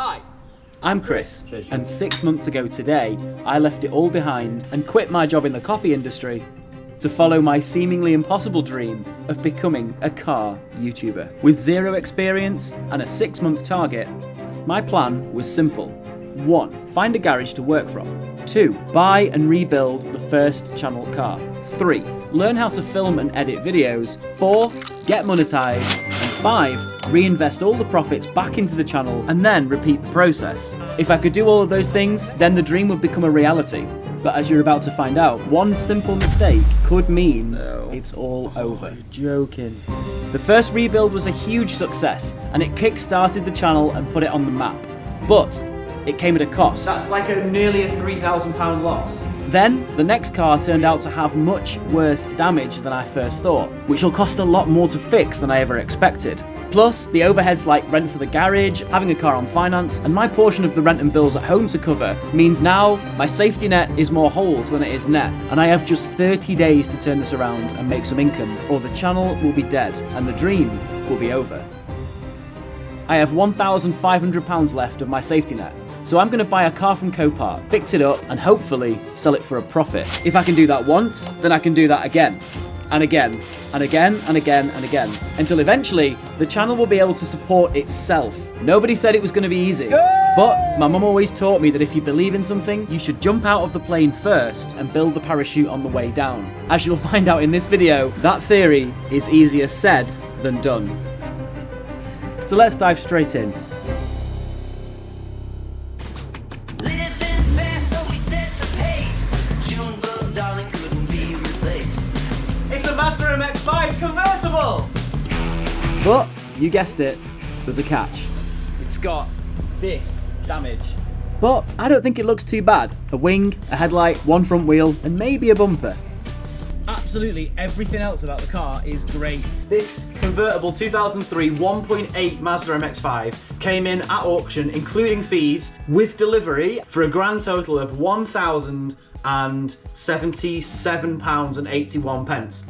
Hi, I'm Chris, and 6 months ago today, I left it all behind and quit my job in the coffee industry to follow my seemingly impossible dream of becoming a car YouTuber. With zero experience and a 6-month target, my plan was simple. 1. Find a garage to work from. 2. Buy and rebuild the first channel car. 3. Learn how to film and edit videos. 4. Get monetized. And 5. Reinvest all the profits back into the channel and then repeat the process. If I could do all of those things, then the dream would become a reality. But as you're about to find out, one simple mistake could mean it's all over. Joking. The first rebuild was a huge success, and it kick-started the channel and put it on the map. But it came at a cost. That's like nearly a £3,000 loss. Then, the next car turned out to have much worse damage than I first thought, which will cost a lot more to fix than I ever expected. Plus, the overheads like rent for the garage, having a car on finance, and my portion of the rent and bills at home to cover means now my safety net is more holes than it is net, and I have just 30 days to turn this around and make some income, or the channel will be dead and the dream will be over. I have £1,500 left of my safety net, so I'm going to buy a car from Copart, fix it up, and hopefully sell it for a profit. If I can do that once, then I can do that again. And again, and again, and again, and again, until eventually the channel will be able to support itself. Nobody said it was going to be easy, but my mum always taught me that if you believe in something, you should jump out of the plane first and build the parachute on the way down. As you'll find out in this video, that theory is easier said than done. So let's dive straight in. Mazda MX5 convertible! But, you guessed it, there's a catch. It's got this damage. But I don't think it looks too bad. A wing, a headlight, one front wheel, and maybe a bumper. Absolutely everything else about the car is great. This convertible 2003 1.8 Mazda MX5 came in at auction, including fees, with delivery for a grand total of £1,077.81.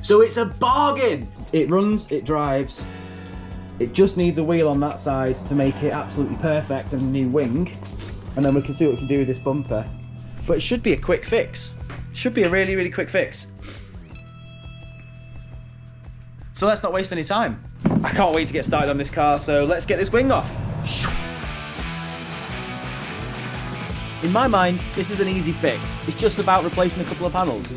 So it's a bargain! It runs, it drives, it just needs a wheel on that side to make it absolutely perfect and a new wing. And then we can see what we can do with this bumper. But it should be a quick fix. Should be a really, really quick fix. So let's not waste any time. I can't wait to get started on this car, so let's get this wing off. In my mind, this is an easy fix. It's just about replacing a couple of panels.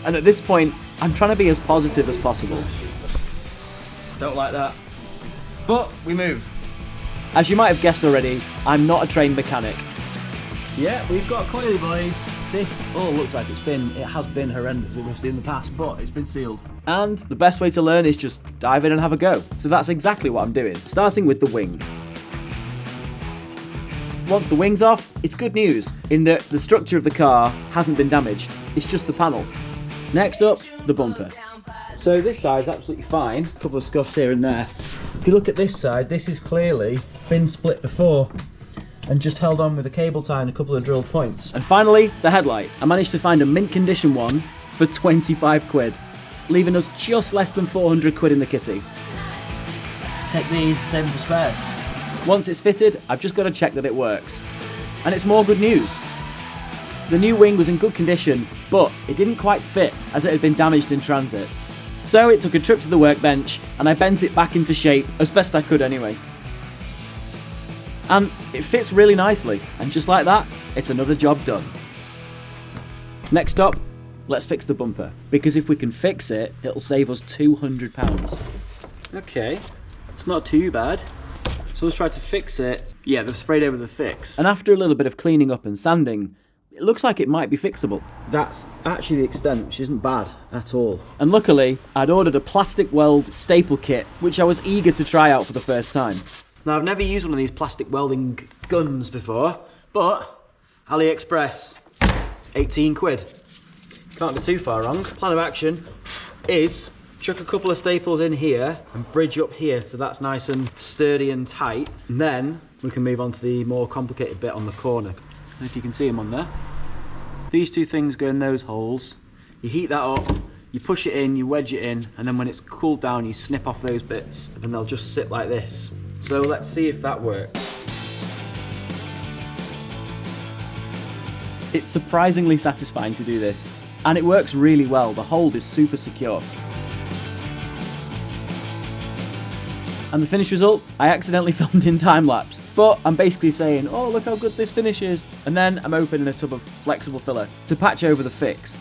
And at this point, I'm trying to be as positive as possible. Don't like that. But we move. As you might have guessed already, I'm not a trained mechanic. Yeah, we've got coily, boys. This all looks like it has been horrendous in the past, but it's been sealed. And the best way to learn is just dive in and have a go. So that's exactly what I'm doing, starting with the wing. Once the wing's off, it's good news in that the structure of the car hasn't been damaged. It's just the panel. Next up, the bumper. So this side's absolutely fine. A couple of scuffs here and there. If you look at this side, this is clearly been split before and just held on with a cable tie and a couple of drilled points. And finally, the headlight. I managed to find a mint condition one for 25 quid, leaving us just less than 400 quid in the kitty. Take these, save them for spares. Once it's fitted, I've just got to check that it works. And it's more good news. The new wing was in good condition, but it didn't quite fit as it had been damaged in transit. So it took a trip to the workbench and I bent it back into shape as best I could anyway. And it fits really nicely, and just like that, it's another job done. Next up, let's fix the bumper, because if we can fix it, it'll save us £200. Okay, it's not too bad. So let's try to fix it. Yeah, they've sprayed over the fix. And after a little bit of cleaning up and sanding, it looks like it might be fixable. That's actually the extent, which isn't bad at all. And luckily, I'd ordered a plastic weld staple kit, which I was eager to try out for the first time. Now, I've never used one of these plastic welding guns before, but AliExpress, 18 quid. Can't go too far wrong. Plan of action is chuck a couple of staples in here and bridge up here so that's nice and sturdy and tight. And then we can move on to the more complicated bit on the corner. If you can see them on there. These two things go in those holes. You heat that up, You push it in, you wedge it in, and then when it's cooled down, you snip off those bits, and they'll just sit like this. So let's see if that works. It's surprisingly satisfying to do this, and it works really well. The hold is super secure. And the finished result, I accidentally filmed in time-lapse, but I'm basically saying, oh, look how good this finish is, and then I'm opening a tub of flexible filler to patch over the fix.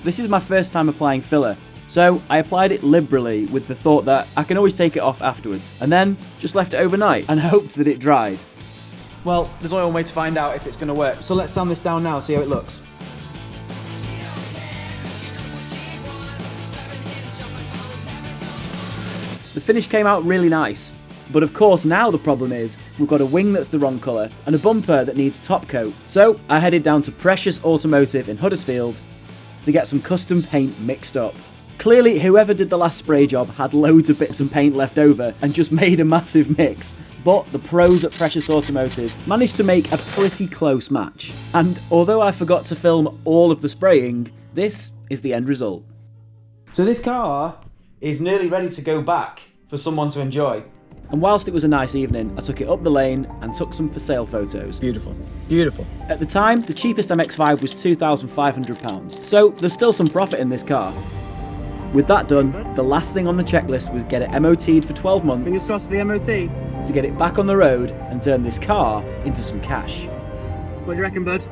This is my first time applying filler, so I applied it liberally with the thought that I can always take it off afterwards, and then just left it overnight and hoped that it dried. Well, there's only one way to find out if it's going to work, so let's sand this down now, see how it looks. The finish came out really nice, but of course now the problem is we've got a wing that's the wrong colour and a bumper that needs top coat. So I headed down to Precious Automotive in Huddersfield to get some custom paint mixed up. Clearly whoever did the last spray job had loads of bits of paint left over and just made a massive mix. But the pros at Precious Automotive managed to make a pretty close match. And although I forgot to film all of the spraying, this is the end result. So this car is nearly ready to go back for someone to enjoy. And whilst it was a nice evening, I took it up the lane and took some for sale photos. Beautiful, beautiful. At the time, the cheapest MX5 was £2,500, so there's still some profit in this car. With that done, the last thing on the checklist was get it MOT'd for 12 months. Fingers crossed for the MOT. To get it back on the road and turn this car into some cash. What do you reckon, bud?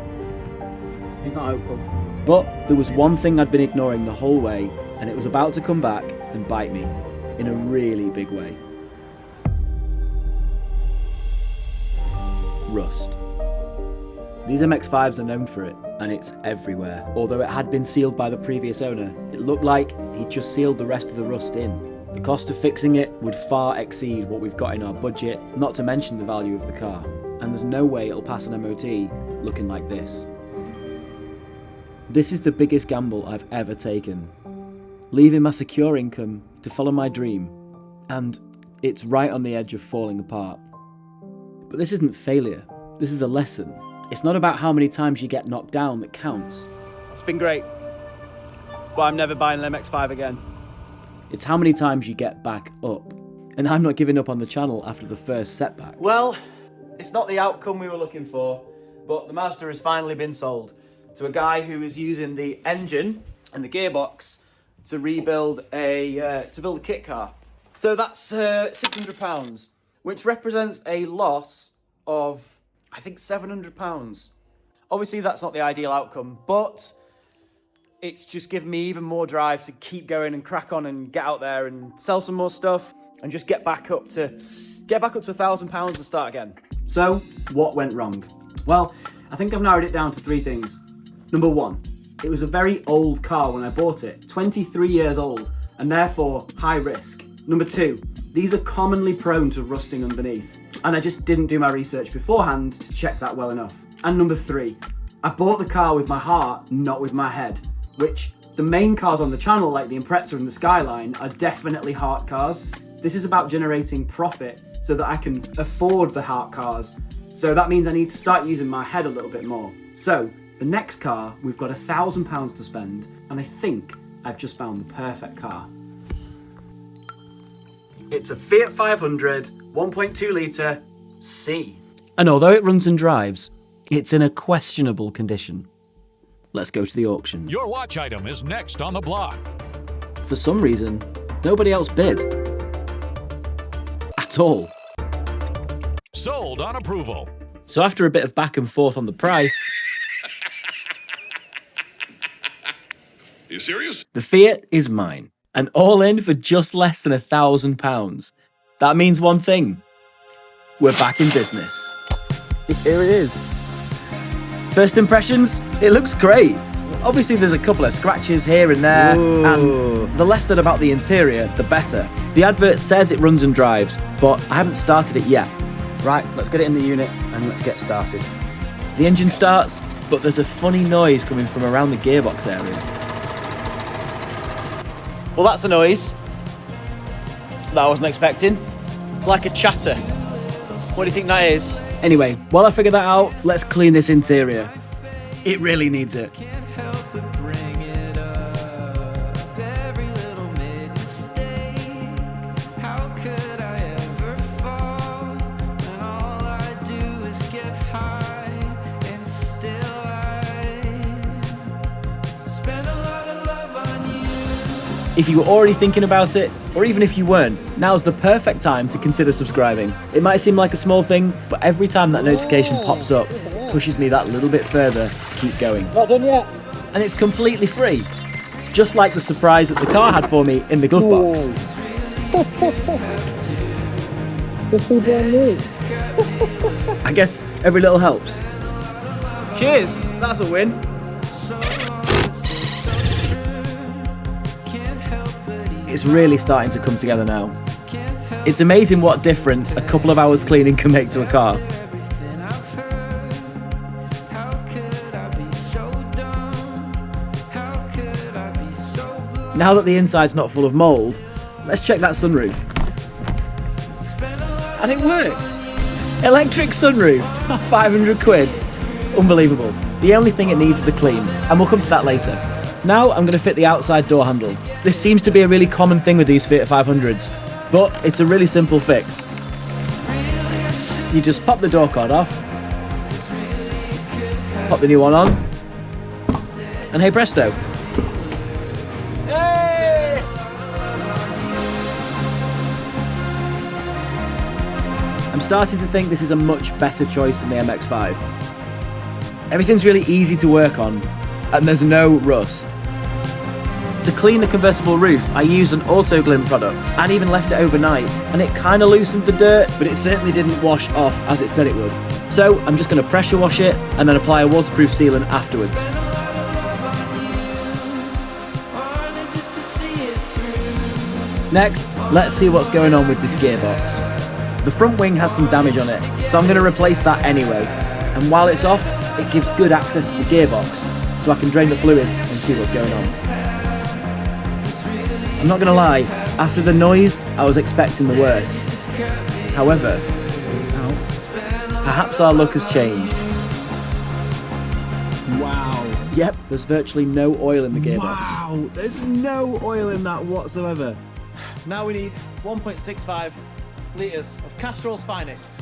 He's not hopeful. But there was one thing I'd been ignoring the whole way, and it was about to come back and bite me in a really big way. Rust. These MX-5s are known for it, and it's everywhere. Although it had been sealed by the previous owner, it looked like he'd just sealed the rest of the rust in. The cost of fixing it would far exceed what we've got in our budget, not to mention the value of the car. And there's no way it'll pass an MOT looking like this. This is the biggest gamble I've ever taken. Leaving my secure income to follow my dream, and it's right on the edge of falling apart. But this isn't failure, this is a lesson. It's not about how many times you get knocked down that counts. It's been great, but I'm never buying an MX-5 again. It's how many times you get back up. And I'm not giving up on the channel after the first setback. Well, it's not the outcome we were looking for, but the Mazda has finally been sold to a guy who is using the engine and the gearbox to rebuild a kit car. So that's £600, which represents a loss of, I think, £700. Obviously that's not the ideal outcome, but it's just given me even more drive to keep going and crack on and get out there and sell some more stuff and just get back up to £1,000 and start again. So, what went wrong? Well, I think I've narrowed it down to 3 things. Number 1, it was a very old car when I bought it, 23 years old, and therefore high risk. Number 2, these are commonly prone to rusting underneath, and I just didn't do my research beforehand to check that well enough. And number 3, I bought the car with my heart, not with my head, which the main cars on the channel, like the Impreza and the Skyline, are definitely heart cars. This is about generating profit so that I can afford the heart cars. So that means I need to start using my head a little bit more. So the next car, we've got £1,000 to spend, and I think I've just found the perfect car. It's a Fiat 500, 1.2 litre, C. And although it runs and drives, it's in a questionable condition. Let's go to the auction. Your watch item is next on the block. For some reason, nobody else bid. At all. Sold on approval. So after a bit of back and forth on the price... You serious? The Fiat is mine. And all in for just less than £1,000. That means one thing. We're back in business. Here it is. First impressions, it looks great. Obviously there's a couple of scratches here and there, and the less said about the interior, the better. The advert says it runs and drives, but I haven't started it yet. Right, let's get it in the unit and let's get started. The engine starts, but there's a funny noise coming from around the gearbox area. Well, that's a noise that I wasn't expecting. It's like a chatter. What do you think that is? Anyway, while I figure that out, let's clean this interior. It really needs it. If you were already thinking about it, or even if you weren't, now's the perfect time to consider subscribing. It might seem like a small thing, but every time that notification pops up, it pushes me that little bit further to keep going. Not done yet. And it's completely free. Just like the surprise that the car had for me in the glove box. I guess every little helps. Cheers, that's a win. It's really starting to come together now. It's amazing what difference a couple of hours cleaning can make to a car. Now that the inside's not full of mould, let's check that sunroof. And it works! Electric sunroof, 500 quid. Unbelievable. The only thing it needs is a clean, and we'll come to that later. Now I'm going to fit the outside door handle. This seems to be a really common thing with these Fiat 500s, but it's a really simple fix. You just pop the door card off, pop the new one on, and hey presto. Hey! I'm starting to think this is a much better choice than the MX5. Everything's really easy to work on, and there's no rust. To clean the convertible roof, I used an auto glint product and even left it overnight, and it kind of loosened the dirt, but it certainly didn't wash off as it said it would. So I'm just going to pressure wash it and then apply a waterproof sealant afterwards. Next, let's see what's going on with this gearbox. The front wing has some damage on it, so I'm going to replace that anyway. And while it's off, it gives good access to the gearbox, so I can drain the fluids and see what's going on. I'm not going to lie, after the noise, I was expecting the worst. However, perhaps our luck has changed. Wow. Yep, there's virtually no oil in the gearbox. Wow, there's no oil in that whatsoever. Now we need 1.65 litres of Castrol's finest.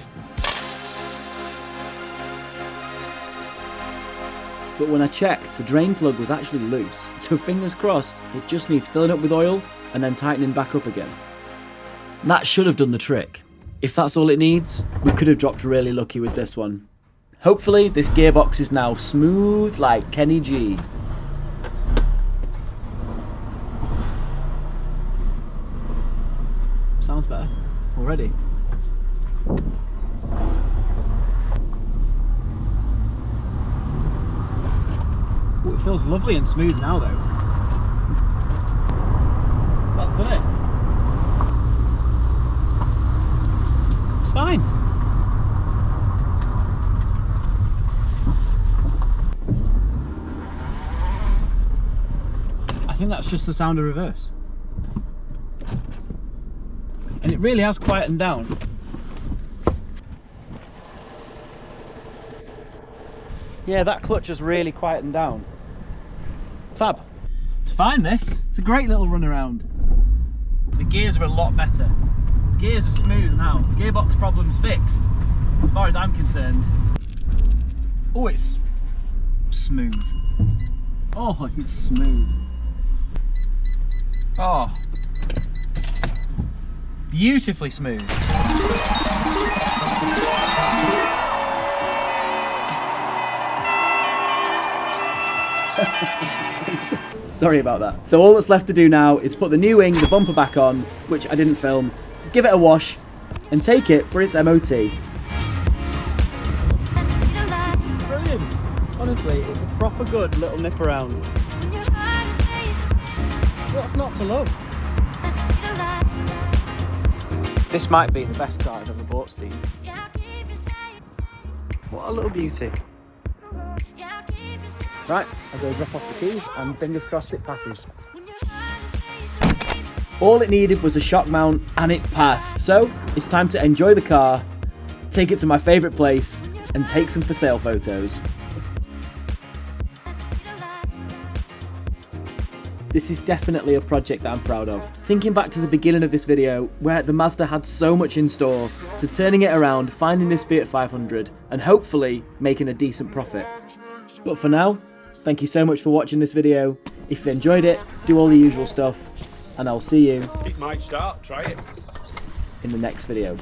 But when I checked, the drain plug was actually loose, so fingers crossed, it just needs filling up with oil and then tightening back up again. That should have done the trick. If that's all it needs, we could have dropped really lucky with this one. Hopefully, this gearbox is now smooth like Kenny G. Sounds better already. Ooh, it feels lovely and smooth now though. That's done it. It's fine. I think that's just the sound of reverse. And it really has quietened down. Yeah, that clutch has really quietened down. Fab. It's fine this. It's a great little run around. The gears are a lot better. The gears are smooth now. The gearbox problem's fixed, as far as I'm concerned. Oh, it's smooth. Oh, it's smooth. Oh. Beautifully smooth. Sorry about that. So all that's left to do now is put the new wing, the bumper back on, which I didn't film, give it a wash, and take it for its MOT. It's brilliant. Honestly, it's a proper good little nip around. What's not to love? This might be the best car I've ever bought, Steve. What a little beauty. Right, I'll go drop off the keys and fingers crossed it passes. All it needed was a shock mount and it passed. So it's time to enjoy the car, take it to my favourite place and take some for sale photos. This is definitely a project that I'm proud of. Thinking back to the beginning of this video, where the Mazda had so much in store, to turning it around, finding this Fiat 500, and hopefully making a decent profit. But for now, thank you so much for watching this video. If you enjoyed it, do all the usual stuff. and I'll see you It might start, try it. in the next video.